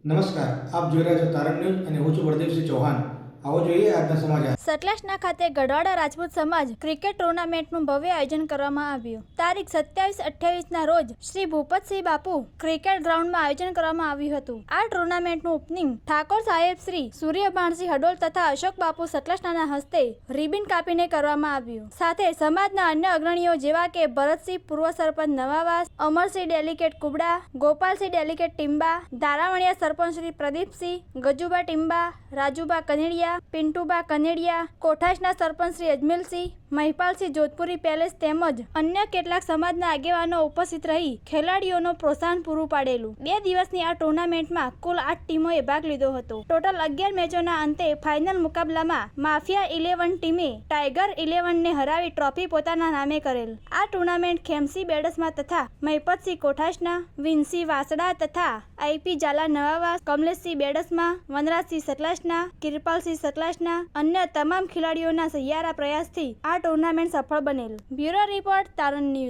નમસ્કાર, આપ જોઈ રહ્યા છો તારણ ન્યૂઝ અને હું છું બળદેવસિંહ ચૌહાણ. આવો જોઈએ આજના સમાચાર. સતલાસના ખાતે ગઢવાડા રાજપૂત સમાજ ક્રિકેટ ટુર્નામેન્ટનું ભવ્ય આયોજન કરવામાં આવ્યું. તારીખ 27-28ના રોજ શ્રી ભૂપતસિંહ બાપુ ક્રિકેટ ગ્રાઉન્ડમાં આયોજન કરવામાં આવ્યું હતું. આ ટુર્નામેન્ટનું ઓપનિંગ ઠાકોર સાહેબ શ્રી સૂર્યભાણસિંહ હડોલ તથા અશોક બાપુ સતલાસના હસ્તે રિબિન કાપીને કરવામાં આવ્યું. સાથે સમાજના અન્ય અગ્રણીઓ જેવા કે ભરતસિંહ પૂર્વ સરપંચ નવાવાસ, અમરસિંહ ડેલિકેટ કુબડા, ગોપાલસિંહ ડેલિકેટ ટીમ્બા, ધારાવણીયા સરપંચ શ્રી પ્રદીપસિંહ, ગજુબા ટીમ્બા, રાજુબા કનેડિયા, પિન્ટુબા કનેડિયા, કોઠાસના સરપંચ શ્રી અજમેલસિંહ, મહિપાલસિંહ જોધપુરી પેલેસ તેમજ અન્ય કેટલાક સમાજના આગેવાનો ઉપસ્થિત રહી ખેલાડીઓનો પ્રોત્સાહન પૂરું પાડેલું. 2 દિવસની આ ટુર્નામેન્ટમાં કુલ 8 ટીમોએ ભાગ લીધો હતો. ટોટલ 11 મેચોના અંતે ફાઇનલ મુકાબલામાં માફિયા 11 ટીમે ટાઈગર 11ને હરાવી ટ્રોફી પોતાના નામે કરેલ. આ ટુર્નામેન્ટ ખેમસિંહ બેડસમા તથા મહિપતસિંહ કોઠાસના, વિનસિંહ વાસડા તથા આઈપી ઝાલા નવાવાસ, કમલેશસિંહ બેડસમા, વનરાજસિંહ સતલાસના, કિરપાલસિંહ સતલાસના અન્ય તમામ ખેલાડીઓના સહિયારા પ્રયાસથી આ ટુર્નામેન્ટ સફળ બનેલ. બ્યુરો રિપોર્ટ તારણ ન્યૂઝ.